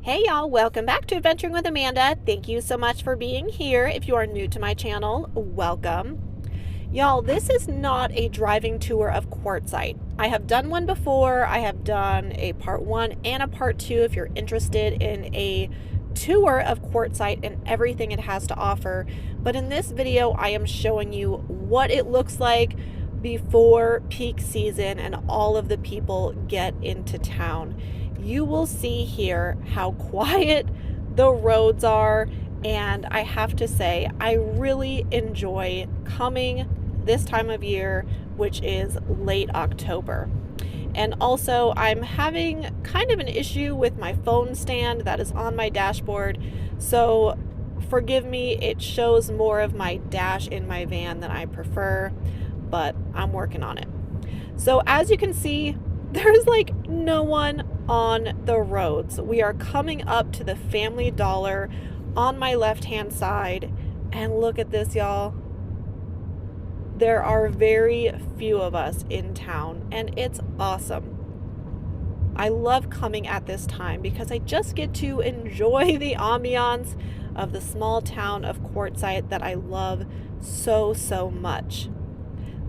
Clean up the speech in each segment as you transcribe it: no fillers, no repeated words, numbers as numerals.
Hey y'all, welcome back to Adventuring with Amanda. Thank you so much for being here. If you are new to my channel, welcome. Y'all, this is not a driving tour of Quartzsite. I have done one before. I have done a part 1 and a part 2 if you're interested in a tour of Quartzsite and everything it has to offer. But in this video, I am showing you what it looks like before peak season and all of the people get into town. You will see here how quiet the roads are, and I have to say, I really enjoy coming this time of year, which is late October. And also, I'm having kind of an issue with my phone stand that is on my dashboard, so forgive me, it shows more of my dash in my van than I prefer, but I'm working on it. So as you can see, there's like no one on the roads. We are coming up to the Family Dollar on my left-hand side, and look at this, y'all. There are very few of us in town, and it's awesome. I love coming at this time because I just get to enjoy the ambiance of the small town of Quartzsite that I love so much.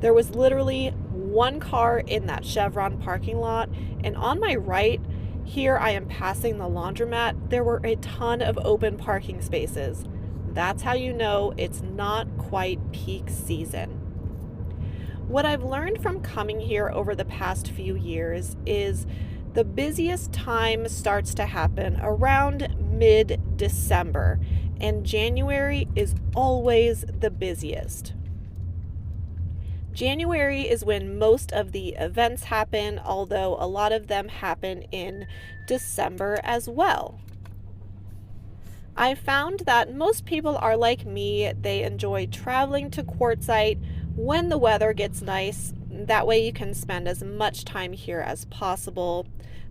There was literally one car in that Chevron parking lot, and on my right here I am passing the laundromat. There were a ton of open parking spaces. That's how you know it's not quite peak season. What I've learned from coming here over the past few years is the busiest time starts to happen around mid-December, and January is always the busiest. January is when most of the events happen, although a lot of them happen in December as well. I found that most people are like me. They enjoy traveling to Quartzsite when the weather gets nice. That way you can spend as much time here as possible.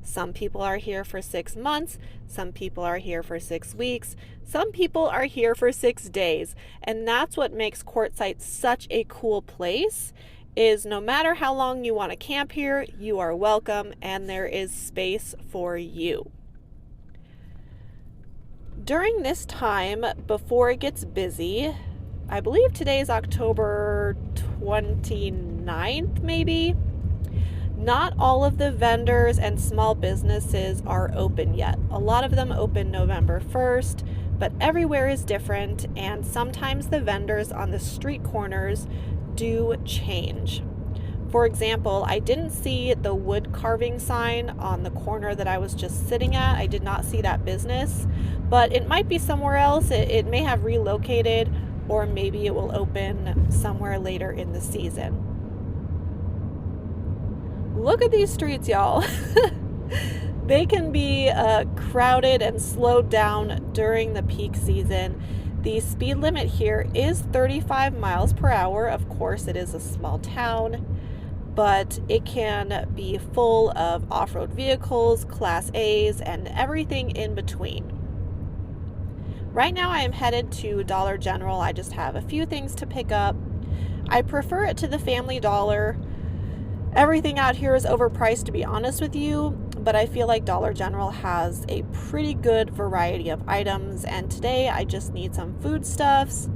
Some people are here for 6 months, some people are here for 6 weeks, some people are here for 6 days. And that's what makes Quartzsite such a cool place, is no matter how long you want to camp here, you are welcome and there is space for you. During this time, before it gets busy, I believe today is October 29th maybe, not all of the vendors and small businesses are open yet. A lot of them open November 1st, but everywhere is different, and sometimes the vendors on the street corners do change. For example, I didn't see the wood carving sign on the corner that I was just sitting at. I did not see that business, but it might be somewhere else. It may have relocated, or maybe it will open somewhere later in the season. Look at these streets, y'all. They can be crowded and slowed down during the peak season. The speed limit here is 35 miles per hour. Of course, it is a small town, but it can be full of off-road vehicles, Class A's, and everything in between. Right now I am headed to Dollar General. I just have a few things to pick up. I prefer it to the Family Dollar. Everything out here is overpriced, to be honest with you, but I feel like Dollar General has a pretty good variety of items, and today I just need some foodstuffs,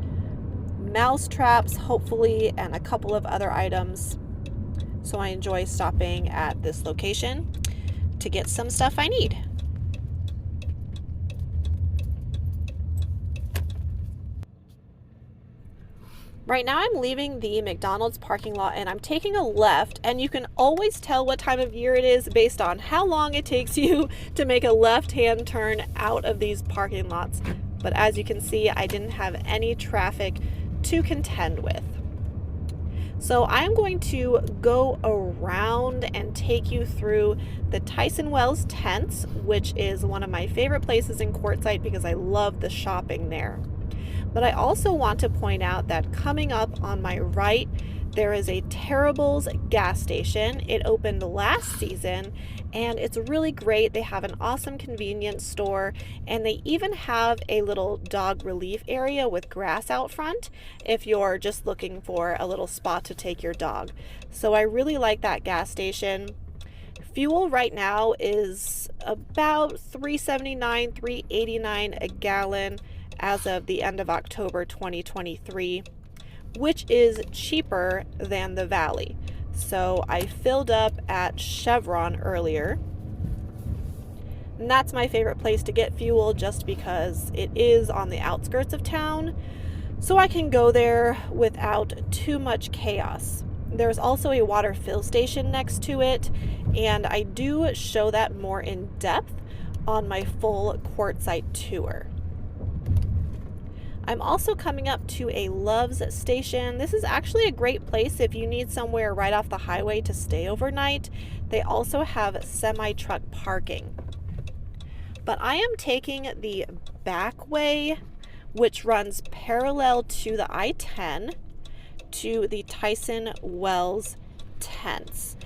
mouse traps, hopefully, and a couple of other items. So I enjoy stopping at this location to get some stuff I need. Right now I'm leaving the McDonald's parking lot and I'm taking a left, and you can always tell what time of year it is based on how long it takes you to make a left-hand turn out of these parking lots. But as you can see, I didn't have any traffic to contend with. So I'm going to go around and take you through the Tyson Wells tents, which is one of my favorite places in Quartzsite because I love the shopping there. But I also want to point out that coming up on my right, there is a Terrible's gas station. It opened last season, and it's really great. They have an awesome convenience store, and they even have a little dog relief area with grass out front if you're just looking for a little spot to take your dog. So I really like that gas station. Fuel right now is about $3.79, $3.89 a gallon as of the end of October 2023, which is cheaper than the Valley. So I filled up at Chevron earlier, and that's my favorite place to get fuel just because it is on the outskirts of town, so I can go there without too much chaos. There's also a water fill station next to it, and I do show that more in depth on my full Quartzsite tour. I'm also coming up to a Love's station. This is actually a great place if you need somewhere right off the highway to stay overnight. They also have semi-truck parking. But I am taking the back way, which runs parallel to the I-10 to the Tyson Wells tents.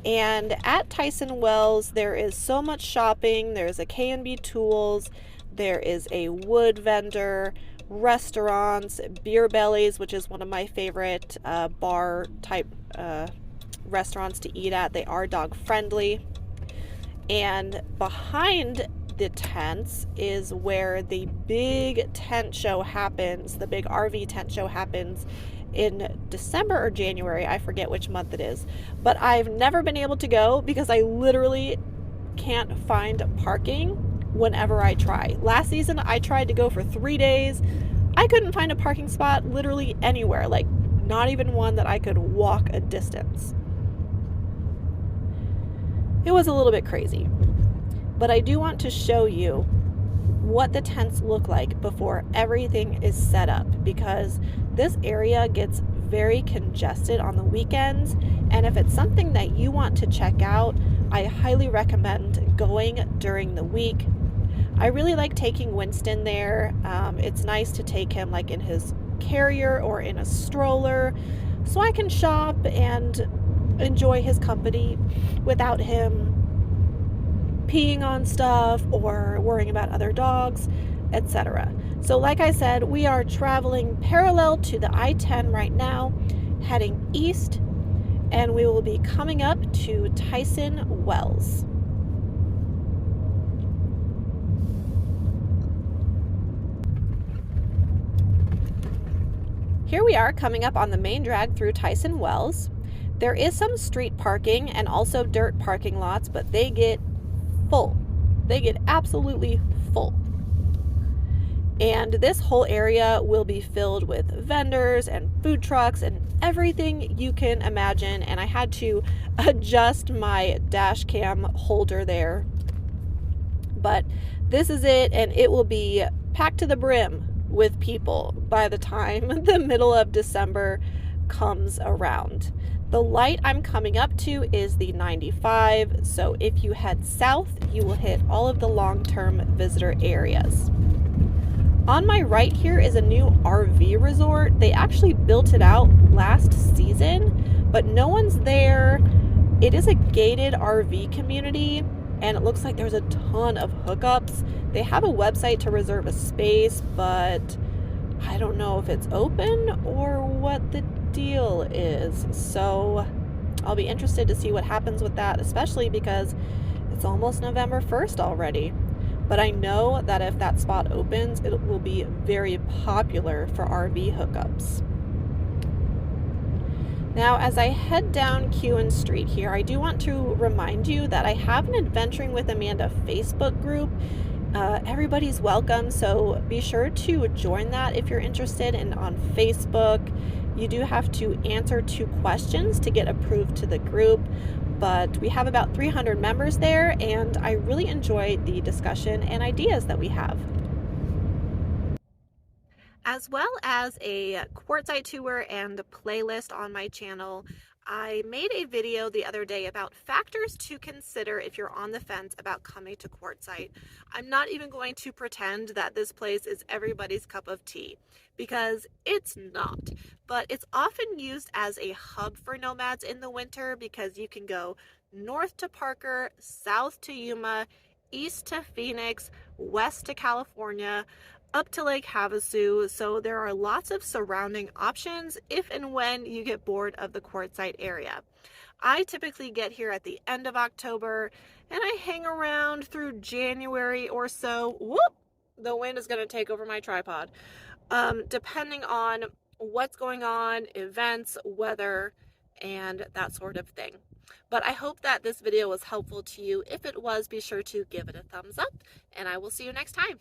And at Tyson Wells, there is so much shopping. There's a K&B Tools, there is a wood vendor, restaurants, Beer Bellies, which is one of my favorite bar type restaurants to eat at. They are dog friendly. And behind the tents is where the big tent show happens. The big RV tent show happens in December or January. I forget which month it is. But I've never been able to go because I literally can't find parking whenever I try. Last season, I tried to go for 3 days. I couldn't find a parking spot literally anywhere, like not even one that I could walk a distance. It was a little bit crazy. But I do want to show you what the tents look like before everything is set up, because this area gets very congested on the weekends, and if it's something that you want to check out, I highly recommend going during the week. I really like taking Wynston there. It's nice to take him like in his carrier or in a stroller so I can shop and enjoy his company without him peeing on stuff or worrying about other dogs, etc. So like I said, we are traveling parallel to the I-10 right now, heading east, and we will be coming up to Tyson Wells. Here we are coming up on the main drag through Tyson Wells. There is some street parking and also dirt parking lots, but they get full. They get absolutely full. And this whole area will be filled with vendors and food trucks and everything you can imagine. And I had to adjust my dash cam holder there. But this is it, and it will be packed to the brim with people by the time the middle of December comes around. The light I'm coming up to is the 95, so if you head south, you will hit all of the long-term visitor areas. On my right here is a new RV resort. They actually built it out last season, but no one's there. It is a gated RV community, and it looks like there's a ton of hookups. They have a website to reserve a space, but I don't know if it's open or what the deal is. So I'll be interested to see what happens with that, especially because it's almost November 1st already. But I know that if that spot opens, it will be very popular for RV hookups. Now, as I head down Kewen Street here, I do want to remind you that I have an Adventuring with Amanda Facebook group. Everybody's welcome, so be sure to join that if you're interested. And on Facebook, you do have to answer 2 questions to get approved to the group, but we have about 300 members there, and I really enjoy the discussion and ideas that we have. As well as a Quartzsite tour and a playlist on my channel, I made a video the other day about factors to consider if you're on the fence about coming to Quartzsite. I'm not even going to pretend that this place is everybody's cup of tea, because it's not. But it's often used as a hub for nomads in the winter, because you can go north to Parker, south to Yuma, east to Phoenix, west to California. up to Lake Havasu, so there are lots of surrounding options if and when you get bored of the Quartzsite area. I typically get here at the end of October and I hang around through January or so. Whoop! The wind is going to take over my tripod. Depending on what's going on, events, weather, and that sort of thing. But I hope that this video was helpful to you. If it was, be sure to give it a thumbs up, and I will see you next time.